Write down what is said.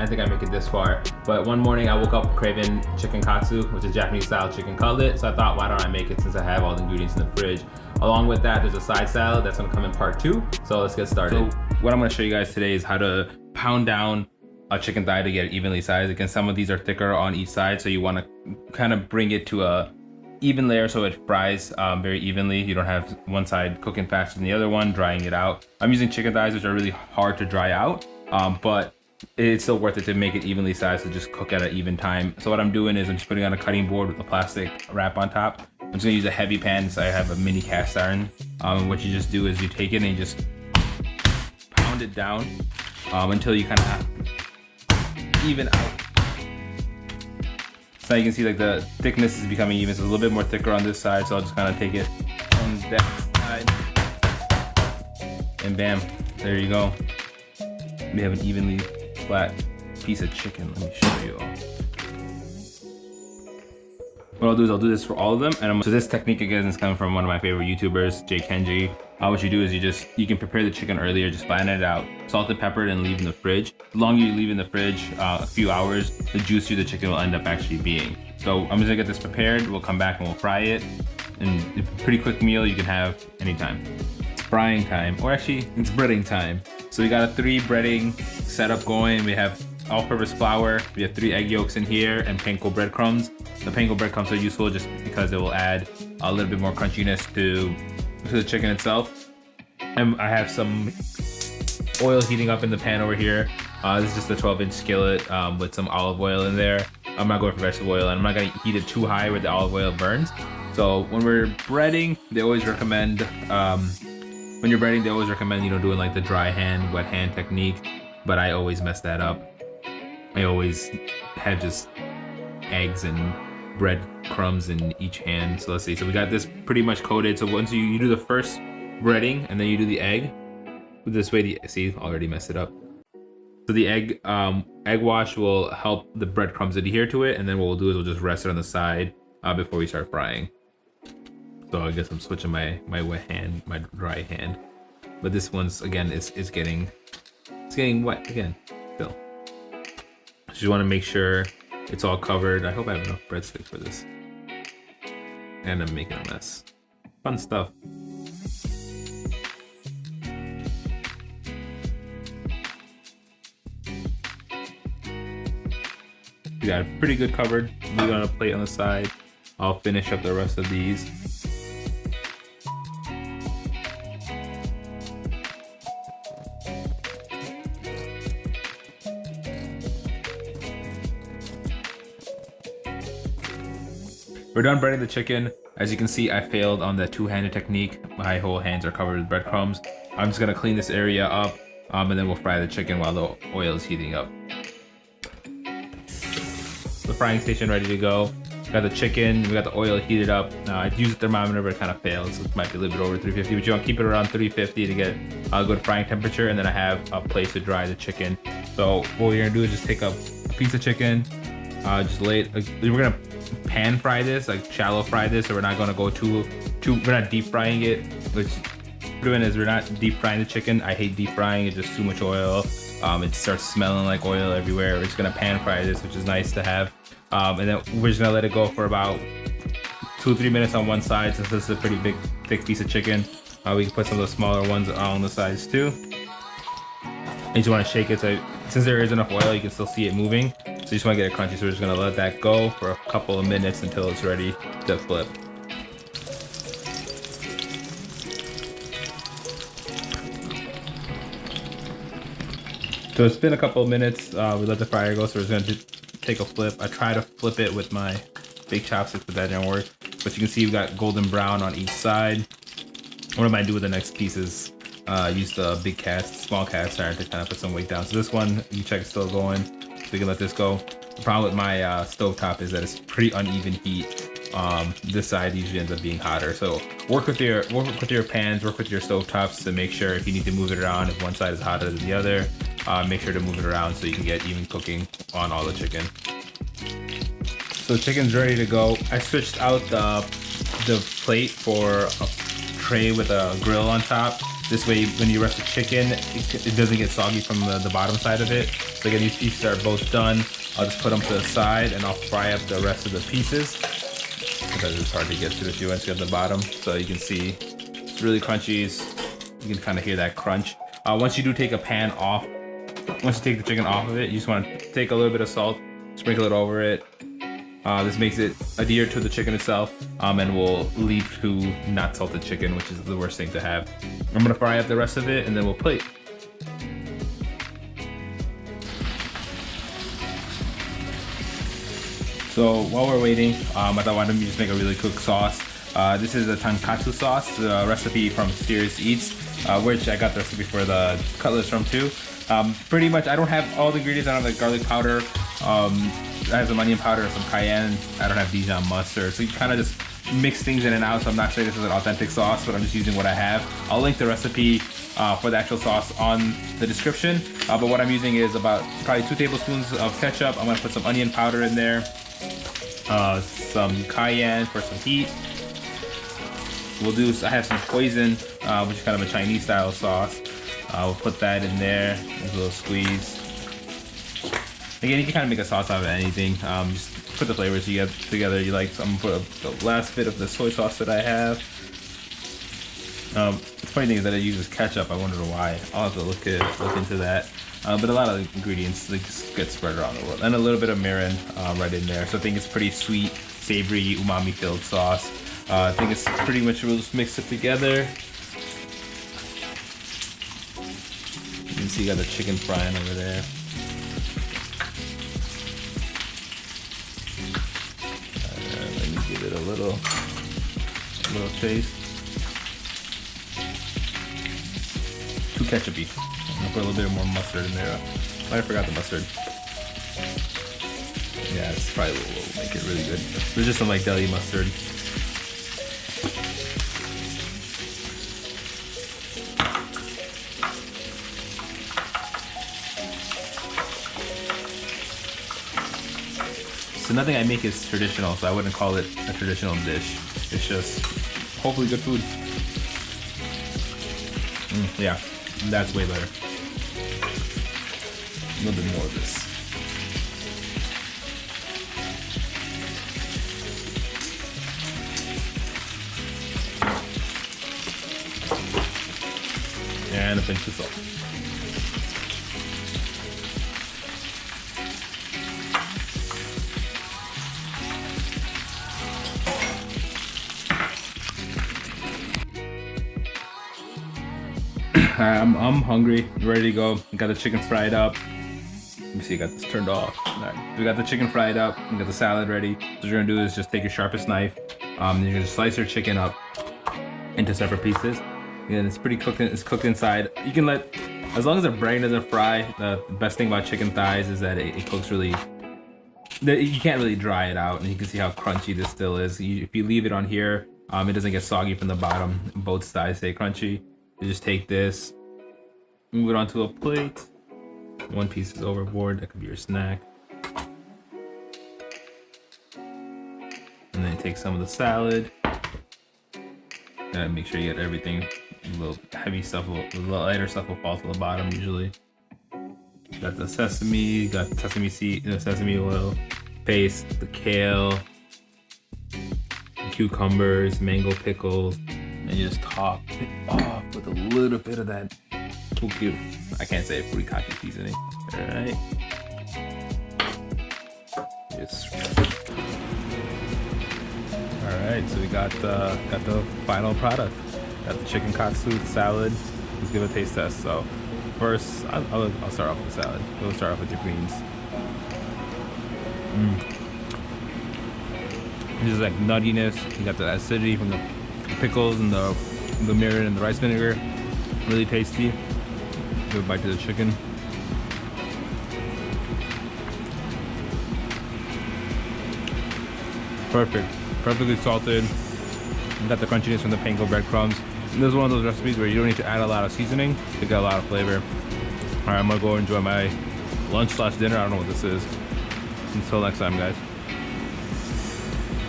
I think I make it this far. But one morning I woke up craving chicken katsu, which is Japanese style chicken cutlet. So I thought, why don't I make it since I have all the ingredients in the fridge. Along with that, there's a side salad that's gonna come in part 2. So let's get started. So what I'm gonna show you guys today is how to pound down a chicken thigh to get it evenly sized. Again, some of these are thicker on each side, so you wanna kind of bring it to a even layer so it fries very evenly. You don't have one side cooking faster than the other one, drying it out. I'm using chicken thighs, which are really hard to dry out, but it's still worth it to make it evenly sized to just cook at an even time. So what I'm doing is I'm just putting on a cutting board with a plastic wrap on top. I'm just gonna use a heavy pan, so I have a mini cast iron. What you just do is you take it and you just pound it down until you kind of even out. So now you can see like the thickness is becoming even. So it's a little bit more thicker on this side. So I'll just kind of take it on that side. And bam, there you go. We have an evenly flat piece of chicken. Let me show you all. What I'll do is I'll do this for all of them. And so this technique again is coming from one of my favorite YouTubers, Jay Kenji. What you do is you can prepare the chicken earlier, just flatten it out, salt and pepper it, and leave in the fridge. The longer you leave in the fridge, a few hours, the juicier the chicken will end up actually being. So I'm just gonna get this prepared. We'll come back and we'll fry it. And it's a pretty quick meal you can have anytime. It's frying time, or actually it's breading time. So we got a 3 breading setup going. We have all-purpose flour. We have 3 egg yolks in here and panko breadcrumbs. The panko breadcrumbs are useful just because it will add a little bit more crunchiness to the chicken itself. And I have some oil heating up in the pan over here. This is just a 12-inch skillet with some olive oil in there. I'm not going for vegetable oil, and I'm not going to heat it too high where the olive oil burns. So when we're breading, they always recommend when you're breading, they always recommend doing like the dry hand, wet hand technique. But I always mess that up. I always have just eggs and breadcrumbs in each hand. So let's see. So we got this pretty much coated. So once you do the first breading and then you do the egg, this way see, already messed it up. So the egg wash will help the breadcrumbs adhere to it, and then what we'll do is we'll just rest it on the side before we start frying. So I guess I'm switching my wet hand, my dry hand. But this one's again is getting wet again still. So you want to make sure it's all covered. I hope I have enough breadsticks for this. And I'm making a mess. Fun stuff. We got it pretty good covered. Leave it on a plate on the side. I'll finish up the rest of these. We're done breading the chicken. As you can see, I failed on the 2-handed technique. My whole hands are covered with breadcrumbs. I'm just gonna clean this area up and then we'll fry the chicken while the oil is heating up. The frying station ready to go. Got the chicken, we got the oil heated up. I used a thermometer, but it kind of failed, so it might be a little bit over 350, but you want to keep it around 350 to get a good frying temperature, and then I have a place to dry the chicken. So what we're gonna do is just take a piece of chicken, just lay it, we're gonna pan fry this, like shallow fry this, so we're not gonna go we're not deep frying it, which we're doing is we're not deep frying the chicken. I hate deep frying, it's just too much oil. It starts smelling like oil everywhere. We're just gonna pan fry this, which is nice to have. And then we're just gonna let it go for about 2-3 minutes on one side, since this is a pretty big, thick piece of chicken. We can put some of the smaller ones on the sides too. You just wanna shake it, so since there is enough oil, you can still see it moving. So you just wanna get it crunchy, so we're just gonna let that go for a couple of minutes until it's ready to flip. So it's been a couple of minutes. We let the fryer go, so we're just gonna take a flip. I try to flip it with my big chopsticks, but that didn't work. But you can see we've got golden brown on each side. What I might do with the next piece is use the small cast iron to kind of put some weight down. So this one, you check, it's still going. So you can let this go. The problem with my stovetop is that it's pretty uneven heat. This side usually ends up being hotter. So work with your pans, work with your stovetops to make sure if you need to move it around, if one side is hotter than the other, make sure to move it around so you can get even cooking on all the chicken. So the chicken's ready to go. I switched out the plate for a tray with a grill on top. This way, when you rest the chicken, it doesn't get soggy from the bottom side of it. So again, these pieces are both done. I'll just put them to the side and I'll fry up the rest of the pieces because it's hard to get to the few inches at the bottom. So you can see it's really crunchy. You can kind of hear that crunch. Once you do take a pan off, once you take the chicken off of it, you just want to take a little bit of salt, sprinkle it over it. This makes it adhere to the chicken itself and will lead to not salted chicken, which is the worst thing to have. I'm gonna fry up the rest of it and then we'll plate. So while we're waiting, I thought why don't we just make a really quick sauce. This is a Chicken Katsu sauce, a recipe from Serious Eats, which I got the recipe for the cutlets from too. Pretty much, I don't have all the ingredients. I don't have the garlic powder. I have some onion powder, some cayenne. I don't have Dijon mustard. So you kind of just mix things in and out. So I'm not saying this is an authentic sauce, but I'm just using what I have. I'll link the recipe for the actual sauce on the description. But what I'm using is about probably 2 tablespoons of ketchup. I'm gonna put some onion powder in there. Some cayenne for some heat. I have some hoisin, which is kind of a Chinese style sauce. We'll put that in there, a little squeeze. Again, you can kind of make a sauce out of anything. Just put the flavors together you like. So I'm gonna put the last bit of the soy sauce that I have. The funny thing is that it uses ketchup. I wonder why. I'll have to look into that. But a lot of the ingredients get spread around the world. And a little bit of mirin right in there. So I think it's pretty sweet, savory, umami-filled sauce. I think it's pretty much, we'll just mix it together. You can see you got the chicken frying over there. Let me give it a little taste. Too ketchupy. I'm gonna put a little bit more mustard in there. I forgot the mustard. Yeah, it's probably what will make it really good. There's just some like deli mustard. So nothing I make is traditional, so I wouldn't call it a traditional dish. It's just hopefully good food. Yeah, that's way better. A little bit more of this. And a pinch of salt. I'm hungry, ready to go. Got the chicken fried up. Let me see, I got this turned off. All right. We got the chicken fried up. We got the salad ready. So what you're gonna do is just take your sharpest knife. You're gonna slice your chicken up into separate pieces. And it's pretty cooked. It's cooked inside. You can let, as long as the brain doesn't fry. The best thing about chicken thighs is that it cooks really. You can't really dry it out, and you can see how crunchy this still is. If you leave it on here, it doesn't get soggy from the bottom. Both thighs stay crunchy. You just take this, move it onto a plate. One piece is overboard, that could be your snack. And then take some of the salad. Gotta make sure you get everything. A little heavy stuff, the lighter stuff will fall to the bottom usually. Got the sesame, got sesame seed, sesame oil, paste, the kale, the cucumbers, mango pickles. And you just top it off with a little bit of that cute. I can't say furikake seasoning. All right. Yes. All right. So we got the final product. Got the chicken katsu, the salad. Let's give it a taste test. So first, I'll start off with the salad. We'll start off with your greens. This is like nuttiness. You got the acidity from the pickles and the mirin and the rice vinegar. Really tasty. Give a bite to the chicken. Perfect. Perfectly salted. You got the crunchiness from the panko breadcrumbs. And this is one of those recipes where you don't need to add a lot of seasoning to get a lot of flavor. Alright, I'm gonna go enjoy my lunch/dinner. I don't know what this is. Until next time, guys.